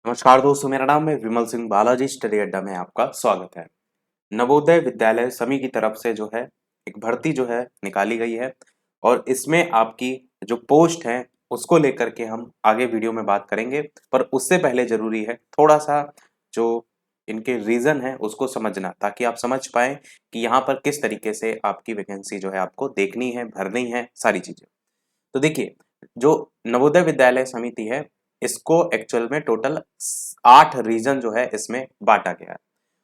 नमस्कार दोस्तों, मेरा नाम है विमल सिंह बालाजी। स्टडी अड्डा में आपका स्वागत है। नवोदय विद्यालय समी की तरफ से जो है एक भर्ती जो है निकाली गई है और इसमें आपकी जो पोस्ट है उसको लेकर के हम आगे वीडियो में बात करेंगे। पर उससे पहले जरूरी है थोड़ा सा जो इनके रीजन है उसको समझना, ताकि आप समझ पाए कि यहाँ पर किस तरीके से आपकी वैकेंसी जो है आपको देखनी है, भरनी है, सारी चीजें। तो देखिए, जो नवोदय विद्यालय समिति है इसको एक्चुअल में टोटल 8 रीजन जो है इसमें बांटा गया है।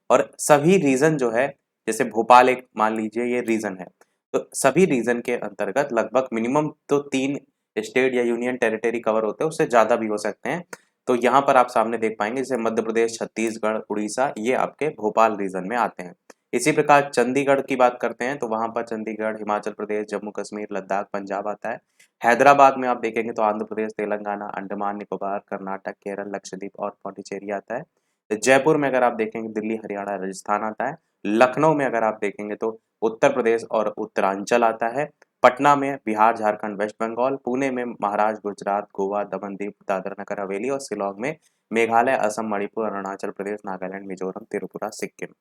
और सभी रीजन जो है, जैसे भोपाल एक मान लीजिए ये रीजन है, तो सभी रीजन के अंतर्गत लगभग मिनिमम तो 3 स्टेट या यूनियन टेरिटरी कवर होते हैं, उससे ज्यादा भी हो सकते हैं। तो यहाँ पर आप सामने देख पाएंगे जैसे मध्य प्रदेश, छत्तीसगढ़, उड़ीसा, ये आपके भोपाल रीजन में आते हैं। इसी प्रकार चंडीगढ़ की बात करते हैं तो वहां पर चंडीगढ़, हिमाचल प्रदेश, जम्मू कश्मीर, लद्दाख, पंजाब आता है। हैदराबाद में आप देखेंगे तो आंध्र प्रदेश, तेलंगाना, अंडमान निकोबार, कर्नाटक, केरल, लक्षद्वीप और पौंडीचेरी आता है। जयपुर में अगर आप देखेंगे दिल्ली, हरियाणा, राजस्थान आता है। लखनऊ में अगर आप देखेंगे तो उत्तर प्रदेश और उत्तरांचल आता है। पटना में बिहार, झारखंड, वेस्ट बंगाल। पुणे में महाराष्ट्र, गुजरात, गोवा, दमन दीव, दादरा नगर हवेली और शिलोंग में मेघालय, असम, मणिपुर, अरुणाचल प्रदेश, नागालैंड, मिजोरम, त्रिपुरा, सिक्किम।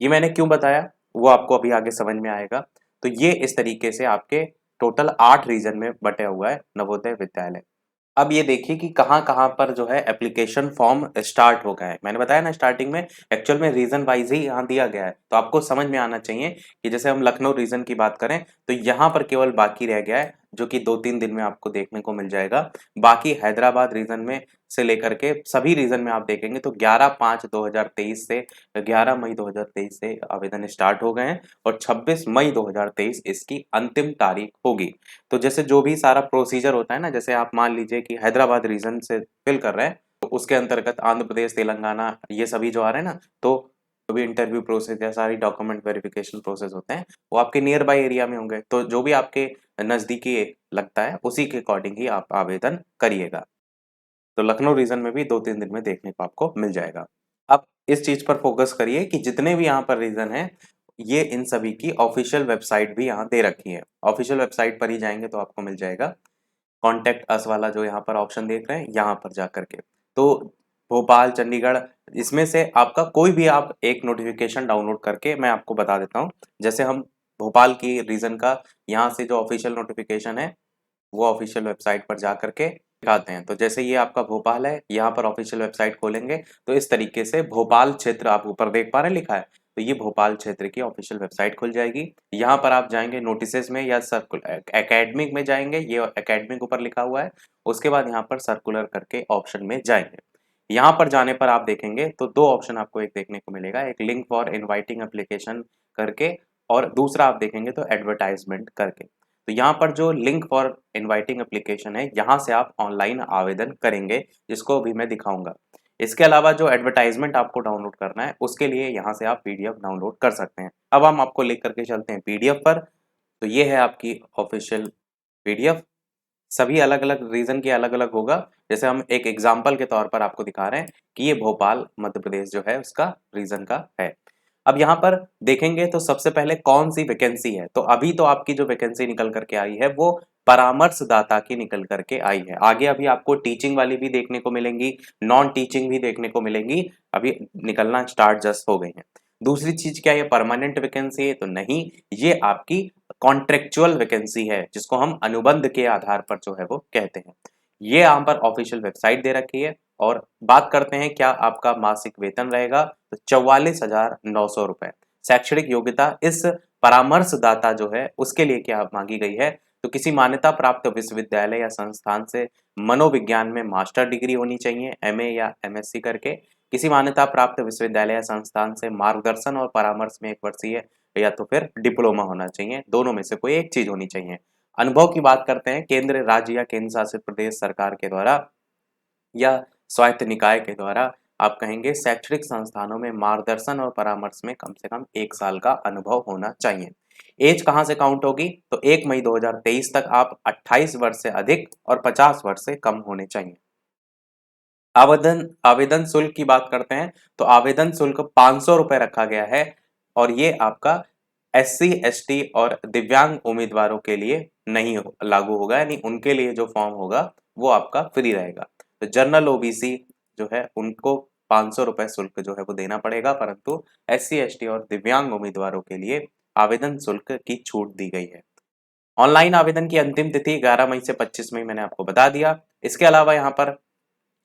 ये मैंने क्यों बताया वो आपको अभी आगे समझ में आएगा। तो ये इस तरीके से आपके टोटल 8 रीजन में बटे हुआ है नवोदय विद्यालय। अब ये देखिए कि कहाँ कहाँ पर जो है एप्लीकेशन फॉर्म स्टार्ट हो गए हैं। मैंने बताया ना स्टार्टिंग में, एक्चुअल में रीजन वाइज ही यहाँ दिया गया है, तो आपको समझ में आना चाहिए कि जैसे हम लखनऊ रीजन की बात करें तो यहाँ पर केवल बाकी रह गया है, जो कि 2-3 दिन में आपको देखने को मिल जाएगा। बाकी हैदराबाद रीजन में से लेकर के सभी रीजन में आप देखेंगे तो 11/5/2023 से 11 मई 2023 से आवेदन स्टार्ट हो गए हैं और 26 मई 2023 इसकी अंतिम तारीख होगी। तो जैसे जो भी सारा प्रोसीजर होता है ना, जैसे आप मान लीजिए कि हैदराबाद रीजन से फिल कर रहे हैं तो उसके अंतर्गत आंध्र प्रदेश, तेलंगाना, ये सभी जो आ रहे हैं ना, तो जो भी इंटरव्यू प्रोसेस या सारी डॉक्यूमेंट वेरिफिकेशन प्रोसेस होते हैं वो आपके नियर बाय एरिया में होंगे, तो जो भी आपके नजदीकी लगता है उसी के अकॉर्डिंग ही आप आवेदन करिएगा। तो लखनऊ रीजन में भी 2-3 दिन में देखने को आपको मिल जाएगा। अब इस चीज पर फोकस करिए कि जितने भी यहाँ पर रीजन है ये इन सभी की ऑफिशियल वेबसाइट भी यहाँ दे रखी है। ऑफिशियल वेबसाइट पर ही जाएंगे तो आपको मिल जाएगा। कॉन्टेक्ट अस वाला जो यहाँ पर ऑप्शन देख रहे हैं, यहाँ पर जा करके तो भोपाल, चंडीगढ़, इसमें से आपका कोई भी आप एक नोटिफिकेशन डाउनलोड करके मैं आपको बता देता हूँ। जैसे हम भोपाल की रीजन का यहाँ से जो ऑफिशियल नोटिफिकेशन है वो ऑफिशियल वेबसाइट पर जा करके दिखाते हैं। तो जैसे ये आपका भोपाल है, यहाँ पर ऑफिशियल वेबसाइट खोलेंगे तो इस तरीके से भोपाल क्षेत्र आप ऊपर देख पा रहे हैं लिखा है, तो ये भोपाल क्षेत्र की ऑफिशियल वेबसाइट खुल जाएगी। यहाँ पर आप जाएंगे नोटिसेस में या सर्कुलर एकेडमिक में जाएंगे, ये एकेडमिक ऊपर लिखा हुआ है। उसके बाद यहाँ पर सर्कुलर करके ऑप्शन में जाएंगे। यहाँ पर जाने पर आप देखेंगे तो 2 ऑप्शन आपको एक देखने को मिलेगा, एक लिंक फॉर इनवाइटिंग एप्लीकेशन करके और दूसरा आप देखेंगे तो एडवर्टाइजमेंट करके। तो यहाँ पर जो लिंक फॉर इनवाइटिंग एप्लीकेशन है, यहाँ से आप ऑनलाइन आवेदन करेंगे, जिसको अभी मैं दिखाऊंगा। इसके अलावा जो एडवर्टाइजमेंट आपको डाउनलोड करना है उसके लिए यहाँ से आप पीडीएफ डाउनलोड कर सकते हैं। अब हम आपको लिख करके चलते हैं पीडीएफ पर। तो ये है आपकी ऑफिशियल पीडीएफ। सभी अलग अलग रीजन के अलग अलग होगा। जैसे हम एक एग्जाम्पल के तौर पर आपको दिखा रहे हैं कि ये भोपाल मध्य प्रदेश जो है उसका रीजन का है। अब यहाँ पर देखेंगे तो सबसे पहले कौन सी वैकेंसी है, तो अभी तो आपकी जो वैकेंसी निकल करके आई है वो परामर्शदाता की निकल करके आई है। आगे अभी आपको टीचिंग वाली भी देखने को मिलेंगी, नॉन टीचिंग भी देखने को मिलेंगी, अभी निकलना स्टार्ट जस्ट हो गई है। दूसरी चीज क्या, ये परमानेंट वैकेंसी है तो नहीं, ये आपकी कॉन्ट्रेक्चुअल वैकेंसी है, जिसको हम अनुबंध के आधार पर जो है वो कहते हैं। ये यहाँ पर ऑफिशियल वेबसाइट दे रखी है। और बात करते हैं क्या आपका मासिक वेतन रहेगा, तो 44,900 रुपए। शैक्षणिक योग्यता इस परामर्शदाता जो है उसके लिए क्या मांगी गई है, तो किसी मान्यता प्राप्त विश्वविद्यालय या संस्थान से मनोविज्ञान में मास्टर डिग्री होनी चाहिए, एमए या एमएससी करके। किसी मान्यता प्राप्त विश्वविद्यालय या संस्थान से मार्गदर्शन और परामर्श में 1 वर्षीय या तो फिर डिप्लोमा होना चाहिए, दोनों में से कोई एक चीज होनी चाहिए। अनुभव की बात करते हैं, केंद्र, राज्य या केंद्र शासित प्रदेश सरकार के द्वारा या स्वायत्त निकाय के द्वारा आप कहेंगे शैक्षणिक संस्थानों में मार्गदर्शन और परामर्श में कम से कम 1 साल का अनुभव होना चाहिए। एज कहां से काउंट होगी, तो 1 मई 2023 तक आप 28 वर्ष से अधिक और 50 वर्ष से कम होने चाहिए। आवेदन आवेदन शुल्क की बात करते हैं तो आवेदन शुल्क 500 रुपए रखा गया है और ये आपका एससी, एसटी और दिव्यांग उम्मीदवारों के लिए नहीं लागू होगा, यानी उनके लिए जो फॉर्म होगा वो आपका फ्री रहेगा। तो जनरल, ओबीसी, जो है उनको 500 रुपए शुल्क जो है वो देना पड़ेगा, परंतु SC, ST और दिव्यांग उम्मीदवारों के लिए आवेदन शुल्क की छूट दी गई है। ऑनलाइन आवेदन की अंतिम तिथि 11 मई से 25 मई मैंने आपको बता दिया। इसके अलावा यहाँ पर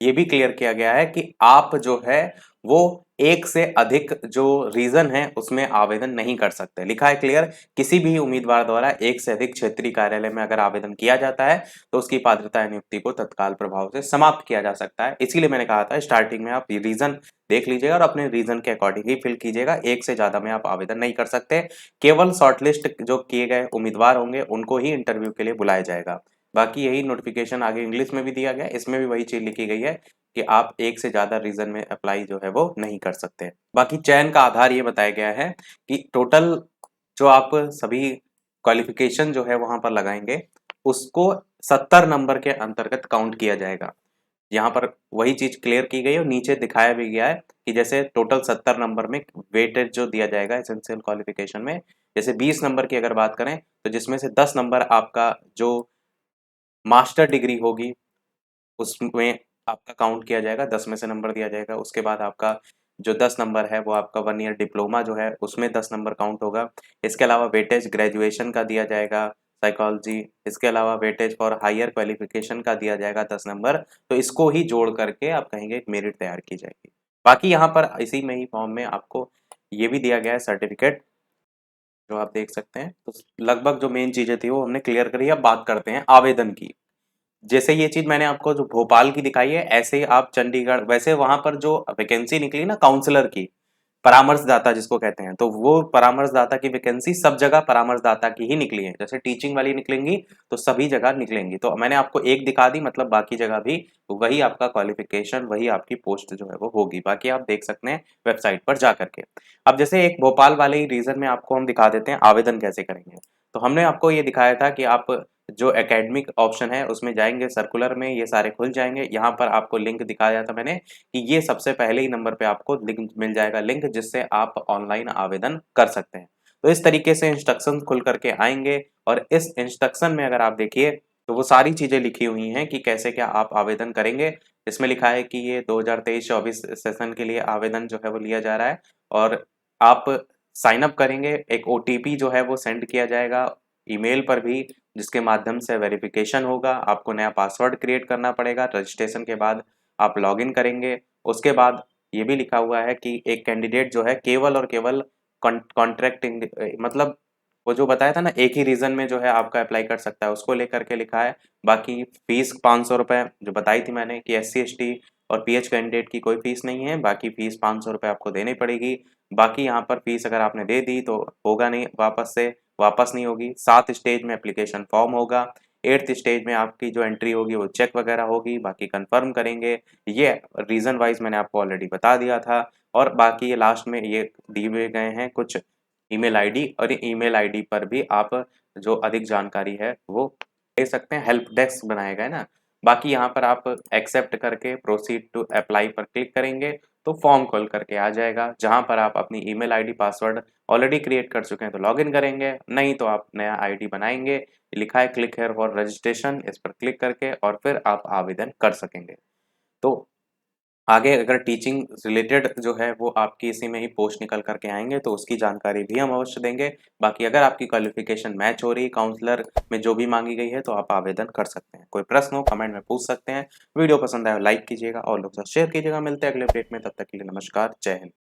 ये भी क्लियर किया गया है कि आप जो है वो एक से अधिक जो रीजन है उसमें आवेदन नहीं कर सकते। लिखा है क्लियर, किसी भी उम्मीदवार द्वारा एक से अधिक क्षेत्रीय कार्यालय में अगर आवेदन किया जाता है तो उसकी पात्रता नियुक्ति को तत्काल प्रभाव से समाप्त किया जा सकता है। इसीलिए मैंने कहा था स्टार्टिंग में आप रीजन देख लीजिएगा और अपने रीजन के अकॉर्डिंग ही फिल कीजिएगा। एक से ज्यादा में आप आवेदन नहीं कर सकते। केवल शॉर्टलिस्ट जो किए गए उम्मीदवार होंगे उनको ही इंटरव्यू के लिए बुलाया जाएगा। बाकी यही नोटिफिकेशन आगे इंग्लिश में भी दिया गया है, इसमें भी वही चीज लिखी गई है कि आप एक से ज्यादा रीजन में अप्लाई जो है वो नहीं कर सकते। बाकी चयन का आधार ये बताया गया है कि टोटल जो आप सभी क्वालिफिकेशन जो है वहां पर लगाएंगे उसको 70 नंबर के अंतर्गत काउंट किया जाएगा। यहाँ पर वही चीज क्लियर की गई और नीचे दिखाया भी गया है कि जैसे टोटल 70 नंबर में वेटेज जो दिया जाएगा एसेंशियल क्वालिफिकेशन में, जैसे 20 नंबर की अगर बात करें तो जिसमें से 10 नंबर आपका जो मास्टर डिग्री होगी उसमें आपका काउंट किया जाएगा, 10 में से नंबर दिया जाएगा। उसके बाद आपका जो 10 नंबर है वो आपका 1 ईयर डिप्लोमा जो है उसमें 10 नंबर काउंट होगा। इसके अलावा वेटेज ग्रेजुएशन का दिया जाएगा साइकोलॉजी, इसके अलावा वेटेज फॉर हायर क्वालिफिकेशन का दिया जाएगा 10 नंबर। तो इसको ही जोड़ करके आप कहेंगे एक मेरिट तैयार की जाएगी। बाकी यहाँ पर इसी में ही फॉर्म में आपको ये भी दिया गया है सर्टिफिकेट जो आप देख सकते हैं। तो लगभग जो मेन चीजें थी वो हमने क्लियर करी। अब बात करते हैं आवेदन की। जैसे ये चीज मैंने आपको जो भोपाल की दिखाई है ऐसे ही आप चंडीगढ़, वैसे वहां पर जो वैकेंसी निकली ना काउंसलर की, परामर्शदाता जिसको कहते हैं, तो वो परामर्शदाता की वैकेंसी सब जगह परामर्शदाता की ही निकली है। जैसे टीचिंग वाली निकलेंगी तो सभी जगह निकलेंगी। तो मैंने आपको एक दिखा दी, मतलब बाकी जगह भी वही आपका क्वालिफिकेशन वही आपकी पोस्ट जो है वो होगी। बाकी आप देख सकते हैं वेबसाइट पर जा करके। अब जैसे एक भोपाल वाले ही रीजन में आपको हम दिखा देते हैं आवेदन कैसे करेंगे। तो हमने आपको ये दिखाया था कि आप जो एकेडमिक ऑप्शन है उसमें जाएंगे, सर्कुलर में ये सारे खुल जाएंगे। यहाँ पर आपको लिंक दिखाया था मैंने कि ये सबसे पहले ही नंबर पे आपको लिंक मिल जाएगा, लिंक जिससे आप ऑनलाइन आवेदन कर सकते हैं। तो इस तरीके से इंस्ट्रक्शन खुल करके आएंगे और इस इंस्ट्रक्शन में अगर आप देखिए तो वो सारी चीजें लिखी हुई हैं कि कैसे क्या आप आवेदन करेंगे। इसमें लिखा है कि ये 2023-24 सेशन के लिए आवेदन जो है वो लिया जा रहा है और आप साइन अप करेंगे, एक OTP जो है वो सेंड किया जाएगा ईमेल पर भी, जिसके माध्यम से वेरिफिकेशन होगा। आपको नया पासवर्ड क्रिएट करना पड़ेगा। रजिस्ट्रेशन के बाद आप लॉगिन करेंगे। उसके बाद ये भी लिखा हुआ है कि एक कैंडिडेट जो है केवल और केवल कॉन्ट्रैक्ट मतलब वो जो बताया था ना एक ही रीजन में जो है आपका अप्लाई कर सकता है उसको लेकर के लिखा है। बाकी फीस 500 रुपये जो बताई थी मैंने कि SC ST और PH कैंडिडेट की कोई फीस नहीं है, बाकी फीस 500 रुपये आपको देनी पड़ेगी। बाकी यहाँ पर फीस अगर आपने दे दी तो होगा नहीं, वापस नहीं होगी। 7 स्टेज में एप्लीकेशन फॉर्म होगा। 8th स्टेज में आपकी जो एंट्री होगी वो चेक वगैरह होगी, बाकी कंफर्म करेंगे। ये रीजन वाइज मैंने आपको ऑलरेडी बता दिया था। और बाकी ये लास्ट में ये दिए गए हैं कुछ ईमेल आईडी, और ये ईमेल आईडी पर भी आप जो अधिक जानकारी है वो दे सकते हैं। हेल्प डेस्क बनाया गया है ना। बाकी यहाँ पर आप एक्सेप्ट करके प्रोसीड टू अप्लाई पर क्लिक करेंगे तो फॉर्म खोल करके आ जाएगा, जहाँ पर आप अपनी email ID password already create कर चुके हैं तो लॉगिन करेंगे, नहीं तो आप नया आईडी बनाएंगे। लिखा है क्लिक हेयर फॉर रजिस्ट्रेशन, इस पर क्लिक करके और फिर आप आवेदन कर सकेंगे। तो आगे अगर टीचिंग रिलेटेड जो है वो आपकी इसी में ही पोस्ट निकल करके आएंगे तो उसकी जानकारी भी हम अवश्य देंगे। बाकी अगर आपकी क्वालिफिकेशन मैच हो रही काउंसलर में जो भी मांगी गई है तो आप आवेदन कर सकते हैं। कोई प्रश्न हो कमेंट में पूछ सकते हैं। वीडियो पसंद आए लाइक कीजिएगा और लोग साथ शेयर कीजिएगा। मिलते हैं अगले अपडेट में, तब तक के लिए नमस्कार, जय हिंद।